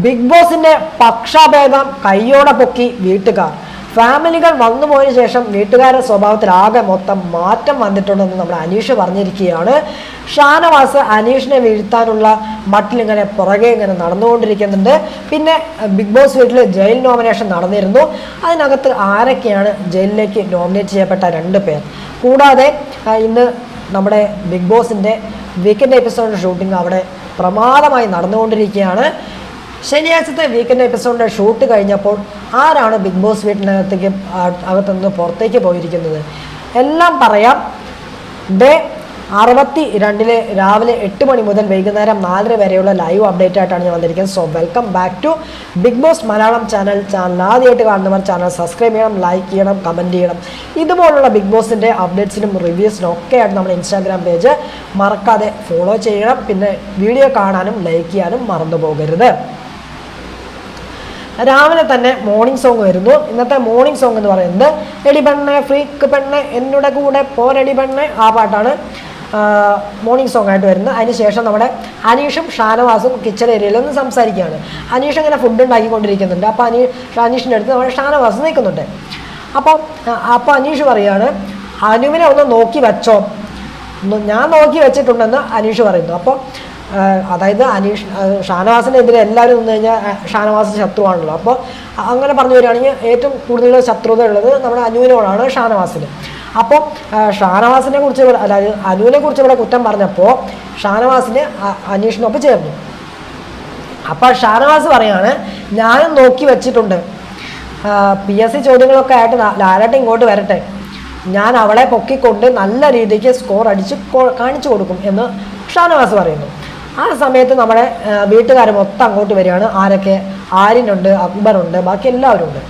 Big ബോസിന്റെ പക്ഷാഭേദം കയ്യോടെ പൊക്കി വീട്ടുകാർ. ഫാമിലികൾ വന്നുപോയതിനു ശേഷം വീട്ടുകാരുടെ സ്വഭാവത്തിൽ ആകെ മൊത്തം മാറ്റം വന്നിട്ടുണ്ടെന്ന് നമ്മുടെ അനീഷ് പറഞ്ഞിരിക്കുകയാണ്. ഷാനവാസ് അനീഷിനെ വീഴ്ത്താനുള്ള മട്ടിലിങ്ങനെ പുറകെ ഇങ്ങനെ നടന്നുകൊണ്ടിരിക്കുന്നുണ്ട്. പിന്നെ ബിഗ് ബോസ് വീട്ടിൽ ജയിൽ നോമിനേഷൻ നടന്നിരുന്നു. അതിനകത്ത് ആരൊക്കെയാണ് ജയിലിലേക്ക് നോമിനേറ്റ് ചെയ്യപ്പെട്ട 2 പേർ. കൂടാതെ ഇന്ന് നമ്മുടെ ബിഗ് ബോസിൻ്റെ വീക്കെൻഡ് എപ്പിസോഡ് ഷൂട്ടിംഗ് അവിടെ പ്രമാദമായി നടന്നുകൊണ്ടിരിക്കുകയാണ്. ശനിയാഴ്ചത്തെ വീക്കെൻഡ് എപ്പിസോഡിൻ്റെ ഷൂട്ട് കഴിഞ്ഞപ്പോൾ ആരാണ് ബിഗ് ബോസ് അകത്തുനിന്ന് പുറത്തേക്ക് പോയിരിക്കുന്നത് എല്ലാം പറയാം. ഡേ 62 രാവിലെ 8 മണി മുതൽ വൈകുന്നേരം 4 വരെയുള്ള ലൈവ് അപ്ഡേറ്റ് ആയിട്ടാണ് ഞാൻ വന്നിരിക്കുന്നത്. So welcome back to Bigg Boss Malayalam channel. ആദ്യമായിട്ട് കാണുന്നവർ ചാനൽ സബ്സ്ക്രൈബ് ചെയ്യണം, ലൈക്ക് ചെയ്യണം, കമൻറ്റ് ചെയ്യണം. ഇതുപോലുള്ള ബിഗ് ബോസിൻ്റെ അപ്ഡേറ്റ്സിനും റിവ്യൂസിനും ഒക്കെ ആയിട്ട് നമ്മുടെ ഇൻസ്റ്റാഗ്രാം പേജ് മറക്കാതെ ഫോളോ ചെയ്യണം. പിന്നെ വീഡിയോ കാണാനും ലൈക്ക് ചെയ്യാനും മറന്നു പോകരുത്. രാവിലെ തന്നെ മോർണിംഗ് സോങ് വരുന്നു. ഇന്നത്തെ മോർണിംഗ് സോങ് എന്ന് പറയുന്നത് എടി പെണ്ണെ ഫ്രീക്ക് പെണ്ണെ എന്നുടെ കൂടെ പോരടി പെണ്ണെ, ആ പാട്ടാണ് മോർണിംഗ് സോങ് ആയിട്ട് വരുന്നത്. അതിനുശേഷം നമ്മുടെ അനീഷും ഷാനവാസും കിച്ചൺ ഏരിയയിൽ ഒന്ന് സംസാരിക്കുകയാണ്. അനീഷ് ഇങ്ങനെ ഫുഡ് ഉണ്ടാക്കിക്കൊണ്ടിരിക്കുന്നുണ്ട്. അപ്പോൾ അനീഷിൻ്റെ അടുത്ത് നമ്മുടെ ഷാനവാസ് നിൽക്കുന്നുണ്ട്. അപ്പോൾ അനീഷ് പറയുകയാണ്, അനുവിനെ ഒന്ന് നോക്കി വെച്ചോ, ഞാൻ നോക്കി വെച്ചിട്ടുണ്ടെന്ന് അനീഷ് പറയുന്നു. അപ്പോൾ അതായത് ഷാനവാസിനെതിരെ എല്ലാവരും നിന്ന് കഴിഞ്ഞാൽ ഷാനവാസ് ശത്രുവാണല്ലോ. അപ്പോൾ അങ്ങനെ പറഞ്ഞു വരികയാണെങ്കിൽ ഏറ്റവും കൂടുതൽ ശത്രുത ഉള്ളത് നമ്മുടെ അനുവിനോടാണ്, ഷാനവാസിന്. അപ്പോൾ ഷാനവാസിനെ കുറിച്ച്, അതായത് അനുവിനെ കുറിച്ച് ഇവിടെ കുറ്റം പറഞ്ഞപ്പോൾ ഷാനവാസിന് അനീഷിനൊപ്പം ചേർന്നു. അപ്പോൾ ഷാനവാസ് പറയാണ്, ഞാനും നോക്കി വെച്ചിട്ടുണ്ട്, PSC ചോദ്യങ്ങളൊക്കെ ആയിട്ട് ലാലേട്ടൻ ഇങ്ങോട്ട് വരട്ടെ, ഞാൻ അവളെ പൊക്കിക്കൊണ്ട് നല്ല രീതിക്ക് സ്കോർ അടിച്ച് കാണിച്ചു കൊടുക്കും എന്ന് ഷാനവാസ് പറയുന്നു. ആ സമയത്ത് നമ്മുടെ വീട്ടുകാർ മൊത്തം അങ്ങോട്ട് വരികയാണ്. ആരൊക്കെ? ആര്യനുണ്ട്, അക്ബറുണ്ട്, ബാക്കി എല്ലാവരും ഉണ്ട്.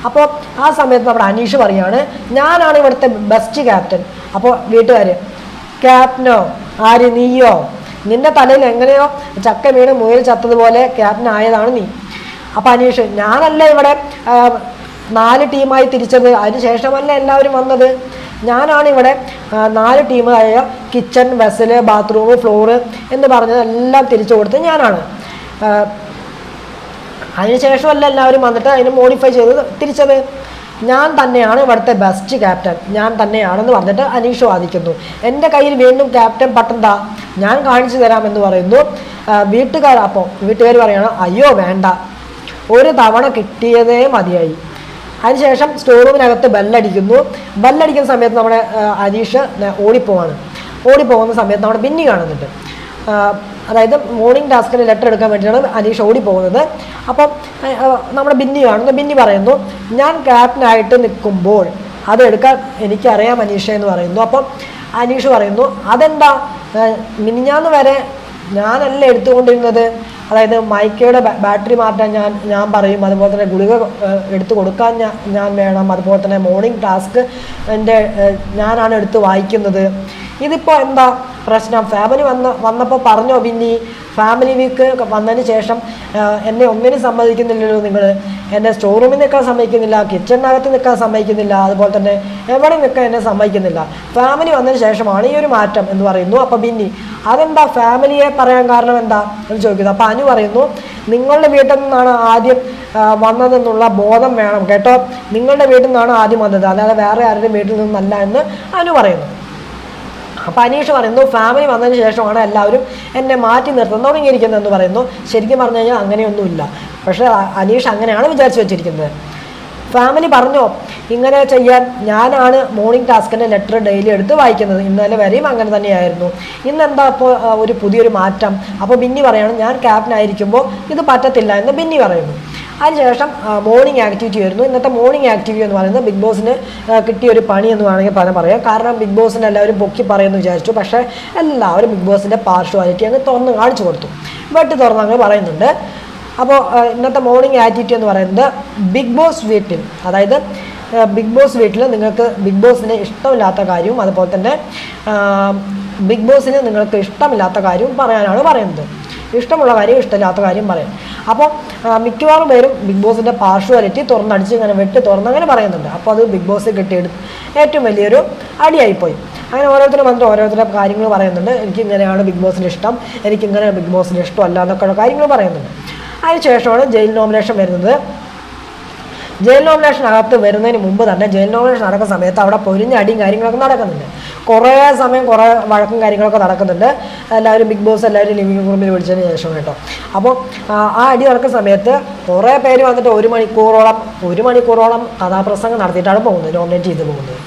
അപ്പോൾ ആ സമയത്ത് നമ്മുടെ അനീഷ് പറയുകയാണ്, ഞാനാണ് ഇവിടുത്തെ ബെസ്റ്റ് ക്യാപ്റ്റൻ. അപ്പോൾ വീട്ടുകാർ, ക്യാപ്റ്റനോ? ആര്? നീയോ? നിന്റെ തലയിൽ എങ്ങനെയോ ചക്ക വീണ് മുയൽ ചത്തതുപോലെ ക്യാപ്റ്റൻ ആയതാണ് നീ. അപ്പോൾ അനീഷ്, ഞാനല്ല ഇവിടെ 4 ടീമായി തിരിച്ചത്, അതിനുശേഷമല്ല എല്ലാവരും വന്നത്. ഞാനാണ് ഇവിടെ 4 ടീമായ കിച്ചൺ, വെസല്, ബാത്റൂം, ഫ്ലോറ് എന്ന് പറഞ്ഞതെല്ലാം തിരിച്ചു കൊടുത്ത് ഞാനാണ്. അതിനുശേഷമല്ല എല്ലാവരും വന്നിട്ട് അതിന് മോഡിഫൈ ചെയ്ത് തിരിച്ചത്. ഞാൻ തന്നെയാണ് ഇവിടുത്തെ ബെസ്റ്റ് ക്യാപ്റ്റൻ, ഞാൻ തന്നെയാണെന്ന് പറഞ്ഞിട്ട് അനീഷ് വാദിക്കുന്നു. എൻ്റെ കയ്യിൽ വീണ്ടും ക്യാപ്റ്റൻ പട്ടം താ, ഞാൻ കാണിച്ചു തരാമെന്ന് പറയുന്നു. അപ്പോൾ വീട്ടുകാർ പറയണം, അയ്യോ വേണ്ട, ഒരു തവണ കിട്ടിയതേ മതിയായി. അതിനുശേഷം സ്റ്റോർ റൂമിനകത്ത് ബെല്ലടിക്കുന്നു. ബെല്ലടിക്കുന്ന സമയത്ത് നമ്മുടെ അനീഷ് ഓടിപ്പോകുന്ന സമയത്ത് നമ്മുടെ ബിന്നി കാണുന്നുണ്ട്. അതായത് മോർണിംഗ് ടാസ്കിന് ലെറ്റർ എടുക്കാൻ വേണ്ടിയിട്ടാണ് അനീഷ് ഓടിപ്പോകുന്നത്. അപ്പം നമ്മുടെ ബിന്നി കാണുന്നു. ബിന്നി പറയുന്നു, ഞാൻ ക്യാപ്റ്റനായിട്ട് നിൽക്കുമ്പോൾ അതെടുക്കാൻ എനിക്കറിയാം അനീഷ എന്ന് പറയുന്നു. അപ്പം അനീഷ് പറയുന്നു, അതെന്താ, മിനിഞ്ഞാന്ന് വരെ ഞാനല്ല എടുത്തുകൊണ്ടിരുന്നത്, അതായത് മൈക്കയുടെ ബാറ്ററി മാറ്റാൻ ഞാൻ പറയും, അതുപോലെ തന്നെ ഗുളിക എടുത്തു കൊടുക്കാൻ ഞാൻ വേണം, അതുപോലെ തന്നെ മോർണിംഗ് ടാസ്ക് ഞാനാണ് എടുത്ത് വായിക്കുന്നത്. ഇതിപ്പോൾ എന്താ പ്രശ്നം? ഫാമിലി വന്നപ്പോൾ പറഞ്ഞോ ബിന്നി, ഫാമിലി വീക്ക് വന്നതിന് ശേഷം എന്നെ ഒന്നിനും സമ്മതിക്കുന്നില്ലല്ലോ നിങ്ങൾ, എന്നെ സ്റ്റോർ റൂമിൽ നിൽക്കാൻ സമ്മതിക്കുന്നില്ല, കിച്ചണിനകത്ത് നിൽക്കാൻ സമ്മതിക്കുന്നില്ല, അതുപോലെ തന്നെ എവിടെ നിൽക്കാൻ എന്നെ സമ്മതിക്കുന്നില്ല, ഫാമിലി വന്നതിന് ശേഷമാണ് ഈ ഒരു മാറ്റം എന്ന് പറയുന്നു. അപ്പോൾ ബിന്നി, അതെന്താ ഫാമിലിയെ പറയാൻ കാരണം എന്താ എന്ന് ചോദിക്കുന്നു. അപ്പോൾ അനു പറയുന്നു, നിങ്ങളുടെ വീട്ടിൽ നിന്നാണ് ആദ്യം വന്നതെന്നുള്ള ബോധം വേണം കേട്ടോ, നിങ്ങളുടെ വീട്ടിൽ നിന്നാണ് ആദ്യം വന്നത്, അല്ലാതെ വേറെ ആരുടെയും വീട്ടിൽ നിന്നല്ല എന്ന് അനു പറയുന്നു. അപ്പോൾ അനീഷ് പറയുന്നു, ഫാമിലി വന്നതിന് ശേഷമാണ് എല്ലാവരും എന്നെ മാറ്റി നിർത്താൻ തുടങ്ങിയിരിക്കുന്നതെന്ന് പറയുന്നു. ശരിക്കും പറഞ്ഞു കഴിഞ്ഞാൽ അങ്ങനെയൊന്നുമില്ല, പക്ഷേ അനീഷ് അങ്ങനെയാണ് വിചാരിച്ചു വെച്ചിരിക്കുന്നത്. ഫാമിലി പറഞ്ഞോ ഇങ്ങനെ ചെയ്യാൻ, ഞാനാണ് മോർണിംഗ് ടാസ്കിൻ്റെ ലെറ്റർ ഡെയിലി എടുത്ത് വായിക്കുന്നത്, ഇന്നലെ വരെയും അങ്ങനെ തന്നെയായിരുന്നു, ഇന്നെന്താ അപ്പോൾ പുതിയൊരു മാറ്റം? അപ്പോൾ ബിന്നി പറയാണ്, ഞാൻ ക്യാപ്റ്റൻ ആയിരിക്കുമ്പോൾ ഇത് പറ്റത്തില്ല എന്ന് ബിന്നി പറയുന്നു. അതിനുശേഷം മോർണിംഗ് ആക്ടിവിറ്റി വരുന്നു. ഇന്നത്തെ മോർണിംഗ് ആക്ടിവിറ്റി എന്ന് പറയുന്നത് ബിഗ് ബോസിന് കിട്ടിയൊരു പണി എന്ന് വേണമെങ്കിൽ പറയാം. കാരണം ബിഗ് ബോസിന് എല്ലാവരും പൊക്കി പറയുമെന്ന് വിചാരിച്ചു, പക്ഷേ എല്ലാവരും ബിഗ് ബോസിൻ്റെ പാർഷ്വാലിറ്റി അങ്ങ് തുറന്ന് കാണിച്ചു കൊടുത്തു, വെട്ടി തുറന്ന് അങ്ങ് പറയുന്നുണ്ട്. അപ്പോൾ ഇന്നത്തെ മോർണിംഗ് ആക്ടിവിറ്റി എന്ന് പറയുന്നത് ബിഗ് ബോസ് വീട്ടിൽ, അതായത് ബിഗ് ബോസ് വീട്ടിൽ നിങ്ങൾക്ക് ബിഗ് ബോസിന് ഇഷ്ടമില്ലാത്ത കാര്യവും അതുപോലെ തന്നെ ബിഗ് ബോസിന് നിങ്ങൾക്ക് ഇഷ്ടമില്ലാത്ത കാര്യവും പറയാനാണ് പറയുന്നത്. ഇഷ്ടമുള്ള കാര്യം, ഇഷ്ടമില്ലാത്ത കാര്യം പറയാം. അപ്പോൾ മിക്കവാറും പേരും ബിഗ് ബോസിൻ്റെ പാർഷ്വാലിറ്റി തുറന്നടിച്ച് ഇങ്ങനെ വെട്ടി തുറന്ന് അങ്ങനെ പറയുന്നുണ്ട്. അപ്പോൾ അത് ബിഗ് ബോസ് കിട്ടിയെടുത്ത് ഏറ്റവും വലിയൊരു അടിയായിപ്പോയി. അങ്ങനെ ഓരോരുത്തരും വന്നിട്ട് ഓരോരുത്തരുടെ കാര്യങ്ങൾ പറയുന്നുണ്ട്. എനിക്കിങ്ങനെയാണ് ബിഗ് ബോസിന് ഇഷ്ടം, എനിക്കിങ്ങനെ ബിഗ് ബോസിന് ഇഷ്ടമല്ല എന്നൊക്കെയുള്ള കാര്യങ്ങൾ പറയുന്നുണ്ട്. അതിനുശേഷമാണ് ജയിൽ നോമിനേഷൻ വരുന്നത്. ജയിൽ നോമിനേഷനകത്ത് വരുന്നതിന് മുമ്പ് തന്നെ ജയിൽ നോമിനേഷൻ നടക്കുന്ന സമയത്ത് അവിടെ പൊരിഞ്ഞ അടിയും കാര്യങ്ങളൊക്കെ നടക്കുന്നുണ്ട്. കുറേ സമയം കുറേ വഴക്കും കാര്യങ്ങളൊക്കെ നടക്കുന്നുണ്ട്. എല്ലാവരും ബിഗ് ബോസ് എല്ലാവരും ലിവിംഗ് റൂമിൽ വിളിച്ചതിന് ശേഷം കേട്ടോ. അപ്പോൾ ആ അടി നടക്കുന്ന സമയത്ത് കുറേ പേര് വന്നിട്ട് ഒരു മണിക്കൂറോളം കഥാപ്രസംഗം നടത്തിയിട്ടാണ് പോകുന്നത്, നോമിനേറ്റ് ചെയ്ത് പോകുന്നത്.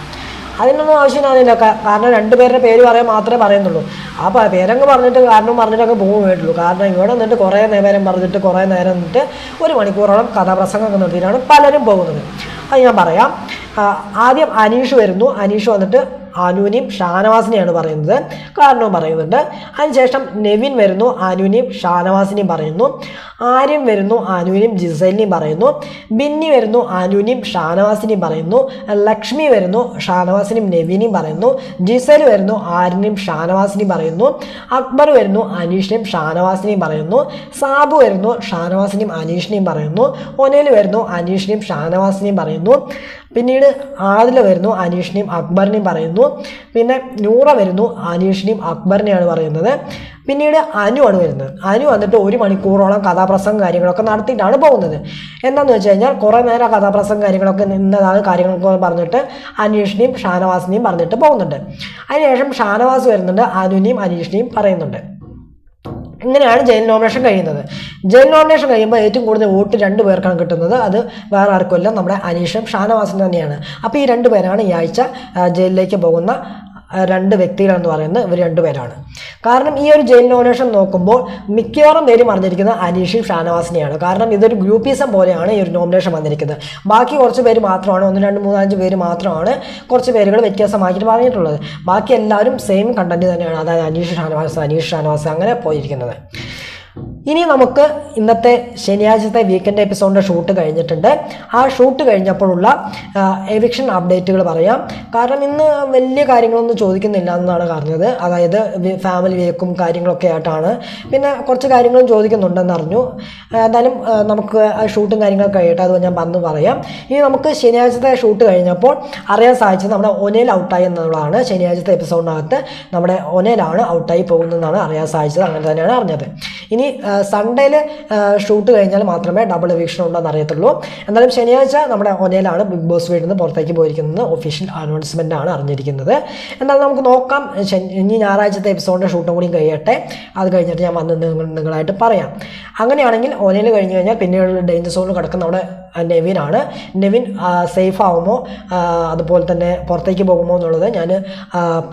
അതിനൊന്നും ആവശ്യമില്ല. കാരണം 2 പേരുടെ പേര് പറയാൻ മാത്രമേ പറയുന്നുള്ളൂ. ആ പേരങ്ങ് പറഞ്ഞിട്ട് പറഞ്ഞിട്ടൊക്കെ പോകുകയുള്ളൂ. കാരണം ഇവിടെ നിന്നിട്ട് കുറേ നേരം പറഞ്ഞിട്ട് കുറേ നേരം നിന്നിട്ട് 1 മണിക്കൂറോളം കഥാപ്രസംഗമൊക്കെ നടത്തിയിട്ടാണ് പലരും പോകുന്നത്. അത് ഞാൻ പറയാം. ആദ്യം അനീഷ് വരുന്നു. അനീഷ് വന്നിട്ട് അനുവിനെയും ഷാനവാസിനെയാണ് പറയുന്നത്, കാരണവും പറയുന്നുണ്ട്. അതിനുശേഷം നെവിൻ വരുന്നു, അനുവിനെയും ഷാനവാസിനെയും പറയുന്നു. ആര്യം വരുന്നു, അനുവിനെയും ജിസലിനെയും പറയുന്നു. ബിന്നി വരുന്നു, അനുവിനെയും ഷാനവാസിനെയും പറയുന്നു. ലക്ഷ്മി വരുന്നു, ഷാനവാസിനെയും നെവിനെയും പറയുന്നു. ജിസൽ വരുന്നു, ആര്യനെയും ഷാനവാസിനെയും പറയുന്നു. അക്ബർ വരുന്നു, അനീഷിനെയും ഷാനവാസിനെയും പറയുന്നു. സാബു വരുന്നു, ഷാനവാസിനെയും അനീഷിനെയും പറയുന്നു. ഒനേൽ വരുന്നു, അനീഷിനെയും ഷാനവാസിനെയും പറയുന്നു. പിന്നീട് ആദില വരുന്നു, അനീഷിനെയും അക്ബറിനെയും പറയുന്നു. പിന്നെ നൂറ വരുന്നു, അനീഷിനെയും അക്ബറിനെയാണ് പറയുന്നത്. പിന്നീട് അനു ആണ് വരുന്നത്. അനു വന്നിട്ട് 1 മണിക്കൂറോളം കഥാപ്രസംഗം കാര്യങ്ങളൊക്കെ നടത്തിയിട്ടാണ് പോകുന്നത്. എന്താണെന്ന് വെച്ച് കഴിഞ്ഞാൽ കുറേ നേരം കഥാപ്രസംഗം കാര്യങ്ങളൊക്കെ നിന്നതാണ് കാര്യങ്ങളൊക്കെ പറഞ്ഞിട്ട് അനീഷിനെയും ഷാനവാസിനെയും പറഞ്ഞിട്ട് പോകുന്നുണ്ട്. അതിനുശേഷം ഷാനവാസ് വരുന്നുണ്ട്, അനുവിനെയും അനീഷിനെയും പറയുന്നുണ്ട്. ഇങ്ങനെയാണ് ജയിൽ നോമിനേഷൻ കഴിയുന്നത്. ജയിൽ നോമിനേഷൻ കഴിയുമ്പോൾ ഏറ്റവും കൂടുതൽ വോട്ട് 2 പേർക്കാണ് കിട്ടുന്നത്. അത് വേറെ ആർക്കുമല്ല, നമ്മുടെ അനീഷും ഷാനവാസും തന്നെയാണ്. അപ്പോൾ ഈ 2 പേരാണ് ഈ ആഴ്ച ജയിലിലേക്ക് പോകുന്ന 2 വ്യക്തികളെന്ന് പറയുന്നത് ഇവർ 2 പേരാണ്. കാരണം ഈ ഒരു ജയിൽ നോമിനേഷൻ നോക്കുമ്പോൾ മിക്കവാറും പേരും അറിഞ്ഞിരിക്കുന്നത് അനീഷും ഷാനവാസിനെയാണ്. കാരണം ഇതൊരു ഗ്രൂപ്പിസം പോലെയാണ് ഈ ഒരു നോമിനേഷൻ വന്നിരിക്കുന്നത്. ബാക്കി കുറച്ച് പേര് മാത്രമാണ്, 1 2 3 5 പേര് മാത്രമാണ് കുറച്ച് പേരുകൾ വ്യത്യാസമാക്കിയിട്ട് പറഞ്ഞിട്ടുള്ളത്. ബാക്കി എല്ലാവരും സെയിം കണ്ടന്റ് തന്നെയാണ്. അതായത് അനീഷ് ഷാനവാസ് അങ്ങനെ പോയിരിക്കുന്നത്. ഇനി നമുക്ക് ഇന്നത്തെ ശനിയാഴ്ചത്തെ വീക്കെൻഡ് എപ്പിസോഡിൻ്റെ ഷൂട്ട് കഴിഞ്ഞിട്ടുണ്ട്. ആ ഷൂട്ട് കഴിഞ്ഞപ്പോഴുള്ള എവിക്ഷൻ അപ്ഡേറ്റുകൾ പറയാം. കാരണം ഇന്ന് വലിയ കാര്യങ്ങളൊന്നും ചോദിക്കുന്നില്ല എന്നാണ് പറഞ്ഞത്. അതായത് ഫാമിലി വേക്കും കാര്യങ്ങളൊക്കെ ആയിട്ടാണ്. പിന്നെ കുറച്ച് കാര്യങ്ങളും ചോദിക്കുന്നുണ്ടെന്ന് അറിഞ്ഞു. എന്തായാലും നമുക്ക് ആ ഷൂട്ടും കാര്യങ്ങളൊക്കെ കഴിയട്ടെ, അത് ഞാൻ വന്ന് പറയാം. ഇനി നമുക്ക് ശനിയാഴ്ചത്തെ ഷൂട്ട് കഴിഞ്ഞപ്പോൾ അറിയാൻ സാധിച്ചത് നമ്മുടെ ഒനേൽ ഔട്ടായി എന്നുള്ളതാണ്. ശനിയാഴ്ചത്തെ എപ്പിസോഡിനകത്ത് നമ്മുടെ ഒനേലാണ് ഔട്ടായി പോകുന്നതെന്നാണ് അറിയാൻ സാധിച്ചത്. അങ്ങനെ തന്നെയാണ് അറിഞ്ഞത്. ഇനി സൺഡേയിൽ ഷൂട്ട് കഴിഞ്ഞാൽ മാത്രമേ ഡബിൾ എവിക്ഷൻ ഉണ്ടെന്ന് അറിയത്തുള്ളൂ. എന്നാലും ശനിയാഴ്ച നമ്മുടെ ഒനേലാണ് ബിഗ് ബോസ് വീട്ടിൽ നിന്ന് പുറത്തേക്ക് പോയിരിക്കുന്നത്. ഒഫീഷ്യൽ അനൗൺസ്മെൻ്റ് ആണ് അറിഞ്ഞിരിക്കുന്നത്. എന്നാലും നമുക്ക് നോക്കാം. ഇനി ഞായറാഴ്ചത്തെ എപ്പിസോഡിൻ്റെ ഷൂട്ടും കൂടി കഴിയട്ടെ. അത് കഴിഞ്ഞിട്ട് ഞാൻ വന്ന് നിങ്ങളായിട്ട് പറയാം. അങ്ങനെയാണെങ്കിൽ ഒനേൽ കഴിഞ്ഞ് കഴിഞ്ഞാൽ പിന്നീട് ഡേഞ്ചർ സോണിൽ കിടക്കുന്ന നമ്മുടെ നെവിനാണ്. നെവിൻ സേഫ് ആവുമോ അതുപോലെ തന്നെ പുറത്തേക്ക് പോകുമോ എന്നുള്ളത് ഞാൻ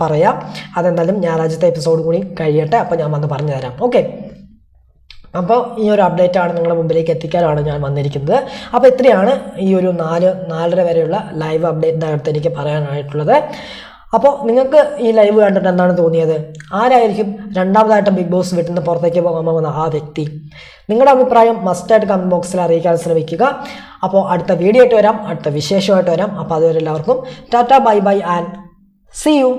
പറയാം. അതെന്തായാലും ഞായറാഴ്ചത്തെ എപ്പിസോഡ് കൂടി കഴിയട്ടെ. അപ്പോൾ ഞാൻ വന്ന് പറഞ്ഞു തരാം. ഓക്കെ, അപ്പോൾ ഈ ഒരു അപ്ഡേറ്റാണ് നിങ്ങളുടെ മുമ്പിലേക്ക് എത്തിക്കാനാണ് ഞാൻ വന്നിരിക്കുന്നത്. അപ്പോൾ ഇത്രയാണ് ഈ ഒരു 4:30 വരെയുള്ള ലൈവ് അപ്ഡേറ്റിനകത്ത് എനിക്ക് പറയാനായിട്ടുള്ളത്. അപ്പോൾ നിങ്ങൾക്ക് ഈ ലൈവ് കണ്ടിട്ട് എന്താണ് തോന്നിയത്? ആരായിരിക്കും രണ്ടാമതായിട്ട് ബിഗ് ബോസ് വീട്ടിൽ നിന്ന് പുറത്തേക്ക് പോകാൻ പോകുന്ന ആ വ്യക്തി? നിങ്ങളുടെ അഭിപ്രായം മസ്റ്റായിട്ട് കമൻറ്റ് ബോക്സിൽ അറിയിക്കാൻ ശ്രമിക്കുക. അപ്പോൾ അടുത്ത വീഡിയോ ആയിട്ട് വരാം, അടുത്ത വിശേഷമായിട്ട് വരാം. അപ്പോൾ അതുവരെ എല്ലാവർക്കും tata, bye bye and see U.